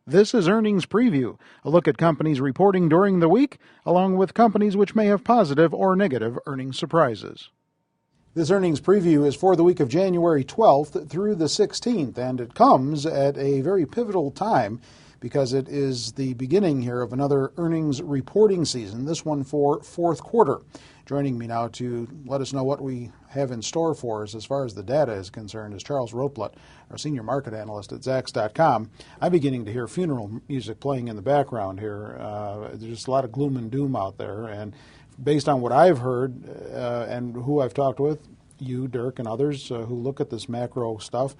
This is Earnings Preview, a look at companies reporting during the week, along with companies which may have positive or negative earnings surprises. This earnings preview is for the week of January 12th through the 16th, and it comes at a very pivotal time because it is the beginning here of another earnings reporting season, this one for fourth quarter. Joining me now to let us know what we have in store for us as far as the data is concerned is Charles Roplet, our senior market analyst at Zacks.com. I'm beginning to hear funeral music playing in the background here. There's just a lot of gloom and doom out there, and based on what I've heard and who I've talked with, you, Dirk, and others who look at this macro stuff,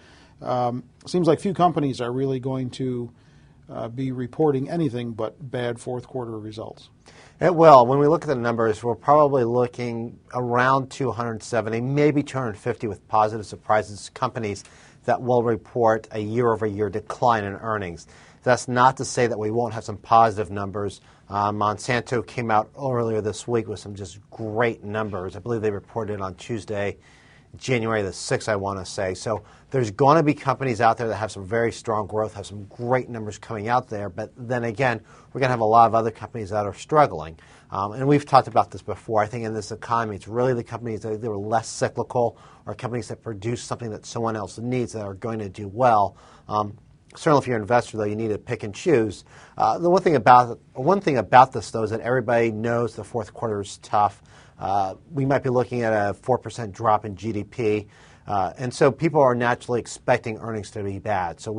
seems like few companies are really going to be reporting anything but bad fourth quarter results. It will. When we look at the numbers, we're probably looking around 270, maybe 250 with positive surprises, companies that will report a year-over-year decline in earnings. That's not to say that we won't have some positive numbers. Monsanto came out earlier this week with some just great numbers. I believe they reported on Tuesday, January the 6th, I want to say. So there's going to be companies out there that have some very strong growth, have some great numbers coming out there. But then again, we're going to have a lot of other companies that are struggling. And we've talked about this before. I think in this economy, it's really the companies that are less cyclical or companies that produce something that someone else needs that are going to do well. Certainly, if you're an investor, though, you need to pick and choose. The one thing about this, though, is that everybody knows the fourth quarter is tough. We might be looking at a 4% drop in GDP, and so people are naturally expecting earnings to be bad. So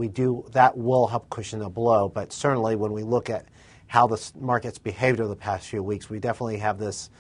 that will help cushion the blow. But certainly, when we look at how the market's behaved over the past few weeks, we definitely have this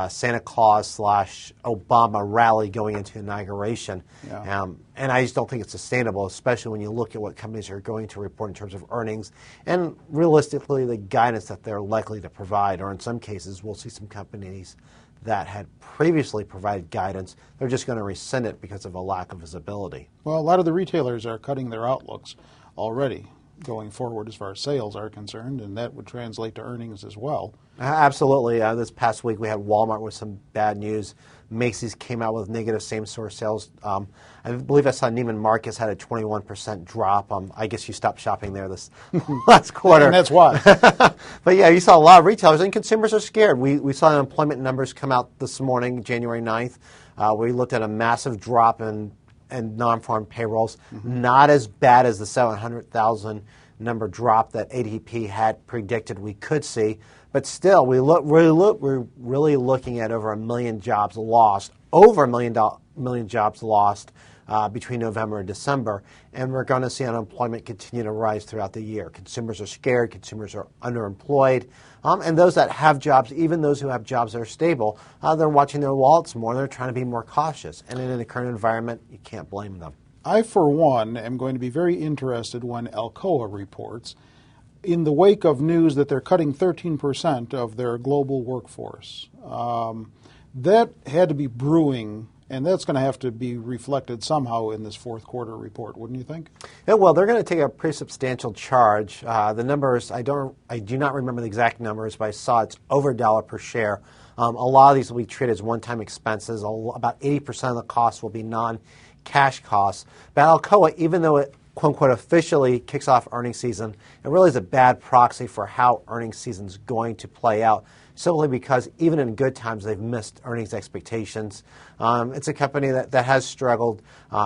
Santa Claus / Obama rally going into inauguration. Yeah. And I just don't think it's sustainable, especially when you look at what companies are going to report in terms of earnings and realistically the guidance that they're likely to provide. Or in some cases, we'll see some companies that had previously provided guidance, they're just going to rescind it because of a lack of visibility. Well, a lot of the retailers are cutting their outlooks already going forward as far as sales are concerned, and that would translate to earnings as well. Absolutely. This past week we had Walmart with some bad news. Macy's came out with negative same-store sales. I believe I saw Neiman Marcus had a 21% drop. I guess you stopped shopping there this last quarter. And that's why. But yeah, you saw a lot of retailers, and consumers are scared. We saw unemployment numbers come out this morning, January 9th. We looked at a massive drop in non-farm payrolls, not as bad as the 700,000 number drop that ADP had predicted we could see, but still, we're really looking at over 1 million jobs lost, over a million jobs lost between November and December, and we're going to see unemployment continue to rise throughout the year. Consumers are scared, consumers are underemployed, and those that have jobs, even those who have jobs that are stable, they're watching their wallets more, they're trying to be more cautious, and in the current environment, you can't blame them. I, for one, am going to be very interested when Alcoa reports in the wake of news that they're cutting 13% of their global workforce. That had to be brewing, and that's going to have to be reflected somehow in this fourth quarter report, wouldn't you think? Yeah, well, they're going to take a pretty substantial charge. The numbers, I do not remember the exact numbers, but I saw it's over $1 per share. A lot of these will be treated as one-time expenses. About 80% of the costs will be non-cash costs. But Alcoa, even though it quote-unquote officially kicks off earnings season, it really is a bad proxy for how earnings season's going to play out, simply because even in good times they've missed earnings expectations. It's a company that has struggled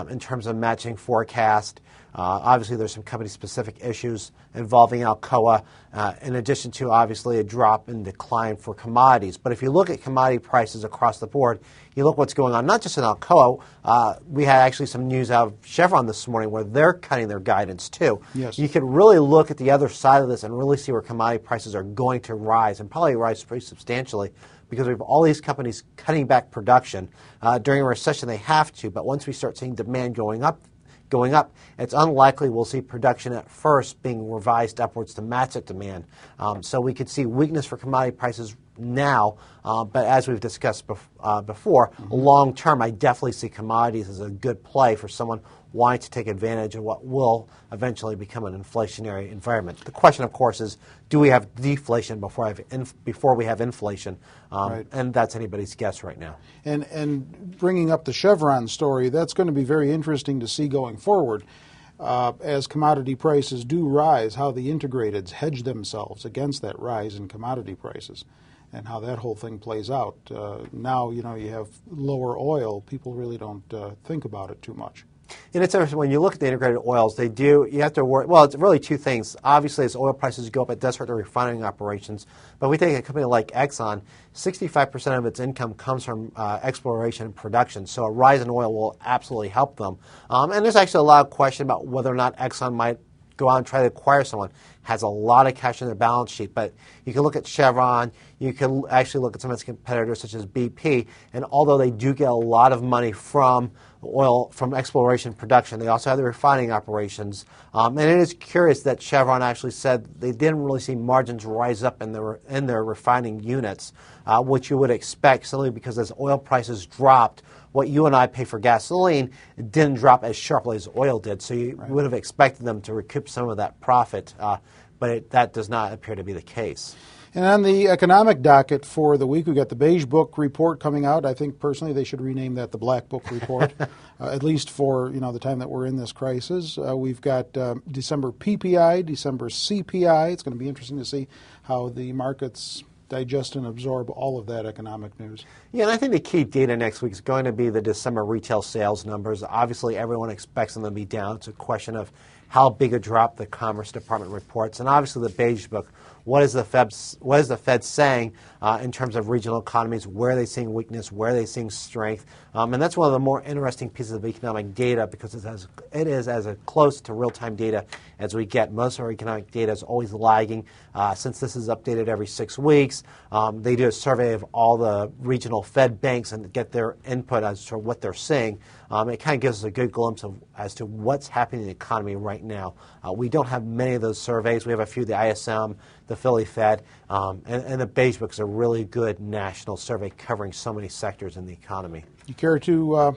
in terms of matching forecast. Obviously, there's some company-specific issues involving Alcoa, in addition to, obviously, a drop in decline for commodities. But if you look at commodity prices across the board, you look what's going on, not just in Alcoa. We had actually some news out of Chevron this morning where they're cutting their guidance, too. Yes. You could really look at the other side of this and really see where commodity prices are going to rise, and probably rise pretty substantially, because we have all these companies cutting back production. During a recession, they have to, but once we start seeing demand going up, it's unlikely we'll see production at first being revised upwards to match that demand. So we could see weakness for commodity prices now, but as we've discussed before, long term, I definitely see commodities as a good play for someone wanting to take advantage of what will eventually become an inflationary environment. The question, of course, is do we have deflation before we have inflation? Right. And that's anybody's guess right now. And bringing up the Chevron story, that's going to be very interesting to see going forward. as commodity prices do rise, how the integrateds hedge themselves against that rise in commodity prices, and how that whole thing plays out. Now, you have lower oil. People really don't think about it too much. And it's interesting, when you look at the integrated oils, you have to worry, well, it's really two things. Obviously, as oil prices go up, it does hurt the refining operations. But we take a company like Exxon, 65% of its income comes from exploration and production. So a rise in oil will absolutely help them. And there's actually a lot of question about whether or not Exxon might go out and try to acquire someone. Has a lot of cash in their balance sheet, but you can look at Chevron, you can actually look at some of its competitors such as BP, and although they do get a lot of money from oil, from exploration production, they also have the refining operations. And it is curious that Chevron actually said they didn't really see margins rise up in their refining units, which you would expect simply because as oil prices dropped, what you and I pay for gasoline didn't drop as sharply as oil did. So you would have expected them to recoup some of that profit, but that does not appear to be the case. And on the economic docket for the week, we've got the Beige Book report coming out. I think personally they should rename that the Black Book report, at least for the time that we're in this crisis. We've got December PPI, December CPI. It's going to be interesting to see how the markets digest and absorb all of that economic news. Yeah, and I think the key data next week is going to be the December retail sales numbers. Obviously, everyone expects them to be down. It's a question of how big a drop the Commerce Department reports. And obviously the Beige Book, what is the Fed saying in terms of regional economies? Where are they seeing weakness? Where are they seeing strength? And that's one of the more interesting pieces of economic data because it is as close to real-time data as we get. Most of our economic data is always lagging. Since this is updated every 6 weeks, they do a survey of all the regional Fed banks and get their input as to what they're seeing. It kind of gives us a good glimpse as to what's happening in the economy right now. We don't have many of those surveys. We have a few, the ISM, the Philly Fed, and the Beige Book is a really good national survey covering so many sectors in the economy. You care to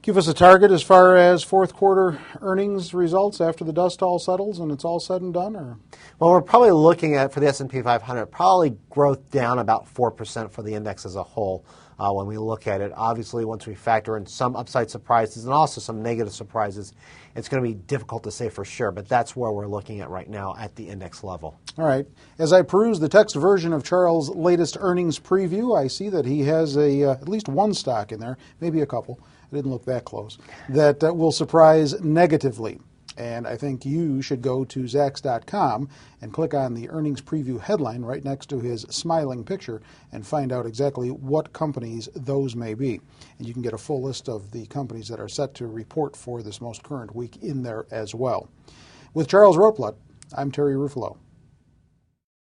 give us a target as far as fourth quarter earnings results after the dust all settles and it's all said and done? Or? Well, we're probably looking at, for the S&P 500, probably growth down about 4% for the index as a whole. When we look at it, obviously, once we factor in some upside surprises and also some negative surprises, it's going to be difficult to say for sure, but that's where we're looking at right now at the index level. All right. As I peruse the text version of Charles' latest earnings preview, I see that he has at least one stock in there, maybe a couple, I didn't look that close, that will surprise negatively. And I think you should go to Zacks.com and click on the earnings preview headline right next to his smiling picture and find out exactly what companies those may be. And you can get a full list of the companies that are set to report for this most current week in there as well. With Charles Rotblatt, I'm Terry Ruffalo.